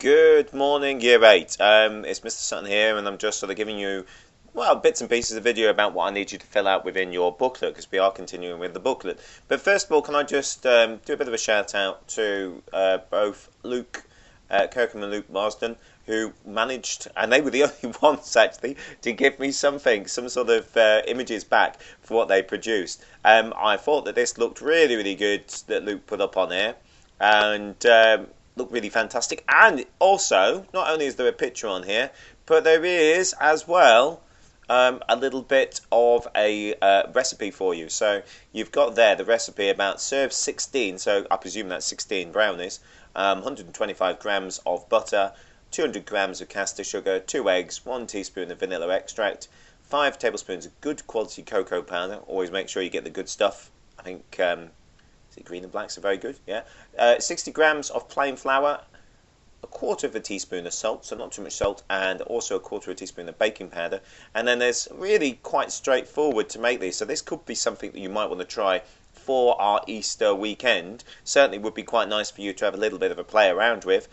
Good morning, Year 8. It's Mr. Sutton here, and I'm just sort of giving you, well, bits and pieces of video about what I need you to fill out within your booklet, because we are continuing with the booklet. But first of all, can I just do a bit of a shout out to both Luke Kirkham and Luke Marsden, who managed, and they were the only ones actually, to give me some sort of images back for what they produced. I thought that this looked really, really good that Luke put up on here, and look really fantastic. And also, not only is there a picture on here, but there is as well a little bit of a recipe for you. So you've got there the recipe about serve 16, so I presume that's 16 brownies, 125 grams of butter, 200 grams of caster sugar, 2 eggs, 1 teaspoon of vanilla extract, 5 tablespoons of good quality cocoa powder. Always make sure you get the good stuff. I think green and blacks are very good, yeah. 60 grams of plain flour, a quarter of a teaspoon of salt, so not too much salt, and also a quarter of a teaspoon of baking powder. And then there's really quite straightforward to make these, so this could be something that you might want to try for our Easter weekend. Certainly would be quite nice for you to have a little bit of a play around with.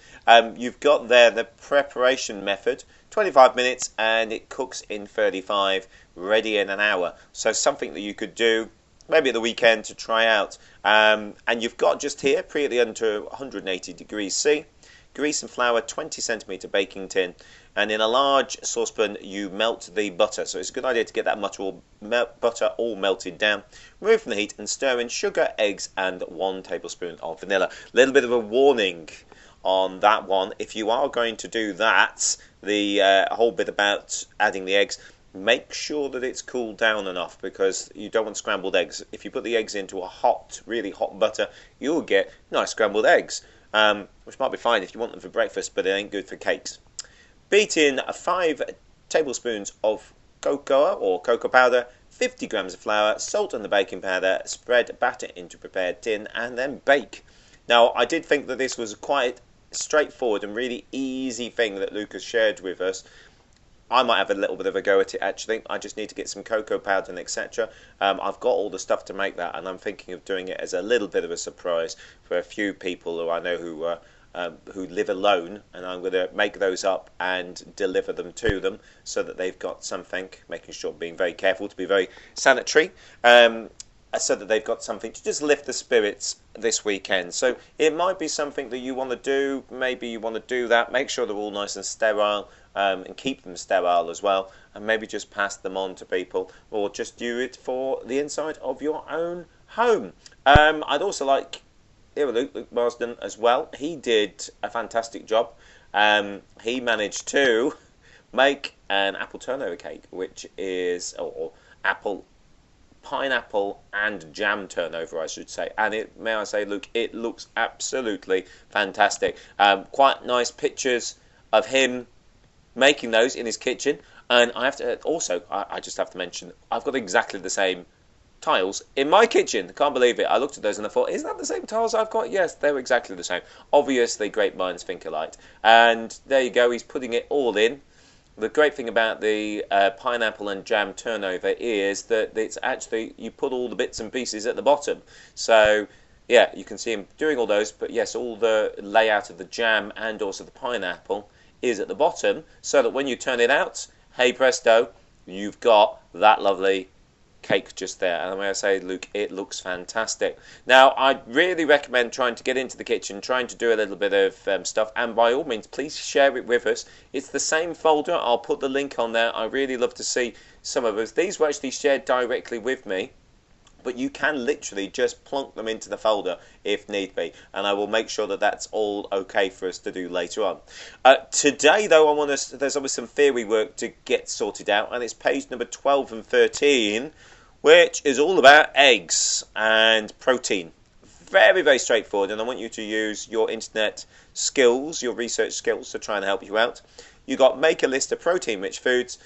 You've got there the preparation method, 25 minutes, and it cooks in 35, ready in an hour. So something that you could do maybe at the weekend to try out. And you've got just here, preheat under to 180 degrees C, grease and flour 20 centimetre baking tin, and in a large saucepan you melt the butter. So it's a good idea to get that butter all melted down. Remove from the heat and stir in sugar, eggs, and 1 tablespoon of vanilla. A little bit of a warning on that one. If you are going to do that, the whole bit about adding the eggs, make sure that it's cooled down enough, because you don't want scrambled eggs. If you put the eggs into a hot, really hot butter, you'll get nice scrambled eggs, which might be fine if you want them for breakfast, but it ain't good for cakes. Beat in 5 tablespoons of cocoa or cocoa powder, 50 grams of flour, salt and the baking powder, spread batter into prepared tin, and then bake. Now, I did think that this was quite straightforward and really easy thing that Lucas shared with us. I might have a little bit of a go at it actually. I just need to get some cocoa powder and etc. I've got all the stuff to make that, and I'm thinking of doing it as a little bit of a surprise for a few people who I know who live alone, and I'm going to make those up and deliver them to them so that they've got something, making sure, being very careful to be very sanitary, so that they've got something to just lift the spirits this weekend. So it might be something that you want to do. Maybe you want to do that. Make sure they're all nice and sterile, and keep them sterile as well, and maybe just pass them on to people, or just do it for the inside of your own home. I'd also like Luke Marsden as well. He did a fantastic job. He managed to make an apple turnover cake, which is or apple, pineapple and jam turnover, I should say. And it, may I say, Luke, it looks absolutely fantastic. Quite nice pictures of him making those in his kitchen. And I have to also, I just have to mention, I've got exactly the same tiles in my kitchen. I can't believe it. I looked at those and I thought, is that the same tiles I've got? Yes, they're exactly the same. Obviously, great minds think alike. And there you go, he's putting it all in. The great thing about the pineapple and jam turnover is that it's actually, you put all the bits and pieces at the bottom. So, yeah, you can see him doing all those, but yes, all the layout of the jam and also the pineapple is at the bottom, so that when you turn it out, hey presto, you've got that lovely cake just there. And when I say, Luke, it looks fantastic. Now, I really recommend trying to get into the kitchen, trying to do a little bit of stuff, and by all means, please share it with us. It's the same folder. I'll put the link on there. I really love to see some of us. These were actually shared directly with me, but you can literally just plonk them into the folder if need be, and I will make sure that that's all okay for us to do later on. Today, though, there's always some theory work to get sorted out, and it's page number 12 and 13, which is all about eggs and protein. Very, very straightforward, and I want you to use your internet skills, your research skills, to try and help you out. You've got make a list of protein-rich foods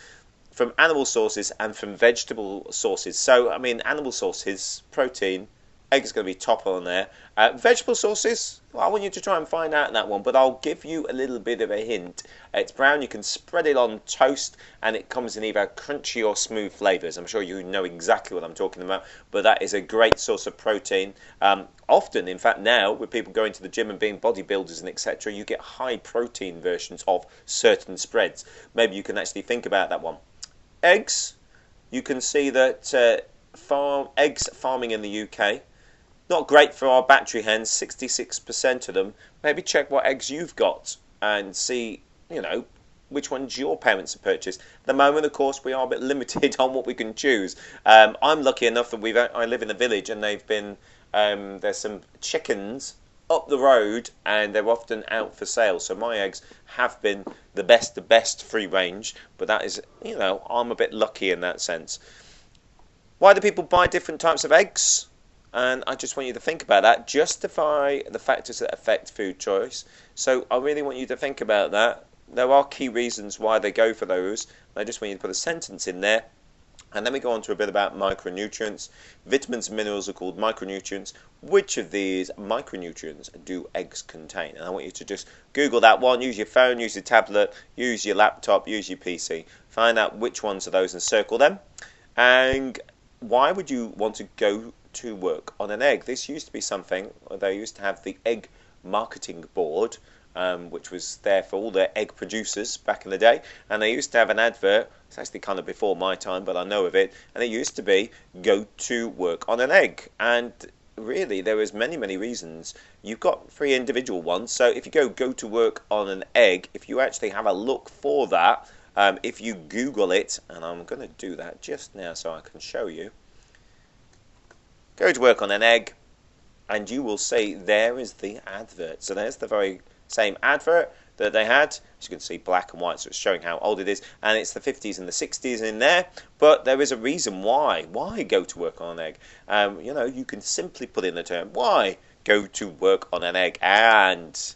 from animal sources and from vegetable sources. So, I mean, animal sources, protein, Egg is going to be top on there. Vegetable sauces, well, I want you to try and find out that one, but I'll give you a little bit of a hint. It's brown, you can spread it on toast, and it comes in either crunchy or smooth flavours. I'm sure you know exactly what I'm talking about, but that is a great source of protein. Often, in fact, now, with people going to the gym and being bodybuilders and etc., you get high protein versions of certain spreads. Maybe you can actually think about that one. Eggs, you can see that eggs farming in the UK, not great for our battery hens, 66% of them. Maybe check what eggs you've got and see, which ones your parents have purchased. At the moment, of course, we are a bit limited on what we can choose. I'm lucky enough that I live in a village, and there's some chickens up the road, and they're often out for sale. So my eggs have been the best free range, but that is, I'm a bit lucky in that sense. Why do people buy different types of eggs? And I just want you to think about that. Justify the factors that affect food choice. So I really want you to think about that. There are key reasons why they go for those. I just want you to put a sentence in there. And then we go on to a bit about micronutrients. Vitamins and minerals are called micronutrients. Which of these micronutrients do eggs contain? And I want you to just Google that one. Use your phone, use your tablet, use your laptop, use your PC. Find out which ones are those and circle them. And why would you want to go to work on an egg? This used to be something, they used to have the Egg Marketing Board, which was there for all the egg producers back in the day, and they used to have an advert. It's actually kind of before my time, but I know of it, and it used to be go to work on an egg. And really, there was many reasons. You've got 3 individual ones, so if you go to work on an egg, if you actually have a look for that, if you Google it, and I'm going to do that just now so I can show you. Go to work on an egg, and you will see there is the advert. So there's the very same advert that they had. As you can see, black and white, so it's showing how old it is. And it's the 50s and the 60s in there. But there is a reason why. Why go to work on an egg? You can simply put in the term, why go to work on an egg? And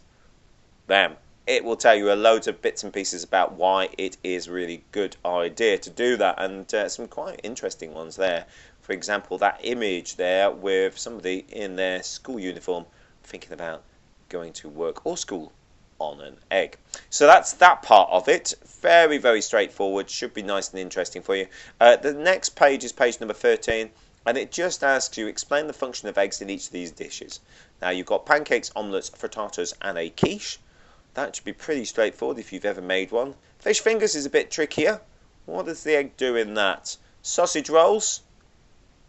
bam. It will tell you a load of bits and pieces about why it is a really good idea to do that, and some quite interesting ones there. For example, that image there with somebody in their school uniform thinking about going to work or school on an egg. So that's that part of it. Very straightforward. Should be nice and interesting for you. The next page is page number 13, and it just asks you, explain the function of eggs in each of these dishes. Now, you've got pancakes, omelettes, frittatas, and a quiche. That should be pretty straightforward if you've ever made one. Fish fingers is a bit trickier. What does the egg do in that? Sausage rolls,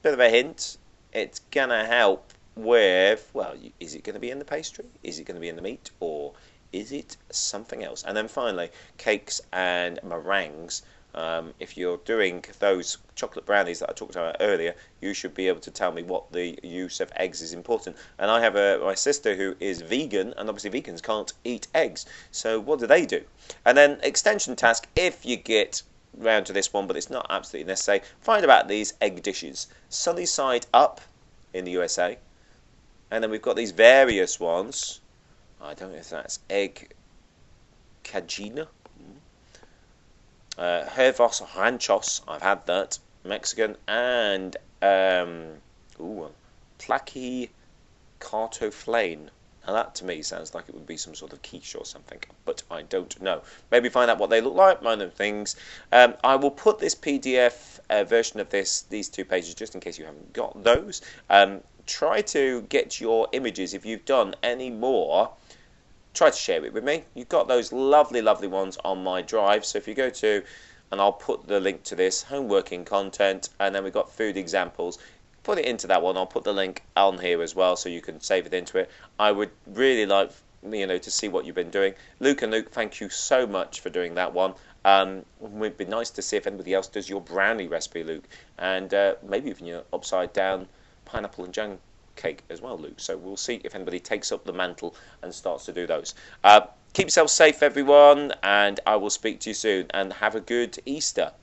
bit of a hint. It's going to help with, well, is it going to be in the pastry? Is it going to be in the meat? Or is it something else? And then finally, cakes and meringues. If you're doing those chocolate brownies that I talked about earlier, you should be able to tell me what the use of eggs is important. And I have my sister who is vegan, and obviously vegans can't eat eggs. So what do? And then extension task, if you get round to this one, but it's not absolutely necessary, find about these egg dishes. Sunny side up in the USA. And then we've got these various ones. I don't know if that's egg cajina. Hervos Ranchos, I've had that, Mexican, and Plaki Cartoflane. Now that to me sounds like it would be some sort of quiche or something, but I don't know. Maybe find out what they look like, minor things. I will put this PDF version of these 2 pages just in case you haven't got those. Try to get your images, if you've done any more, try to share it with me. You've got those lovely ones on my drive. So if you go to, and I'll put the link to this, home working content, and then we've got food examples. Put it into that one. I'll put the link on here as well so you can save it into it. I would really like, to see what you've been doing. Luke and Luke, thank you so much for doing that one. It would be nice to see if anybody else does your brownie recipe, Luke. And maybe even your upside down pineapple and jam cake as well, Luke. So we'll see if anybody takes up the mantle and starts to do those. Keep yourself safe, everyone, and I will speak to you soon. And have a good Easter.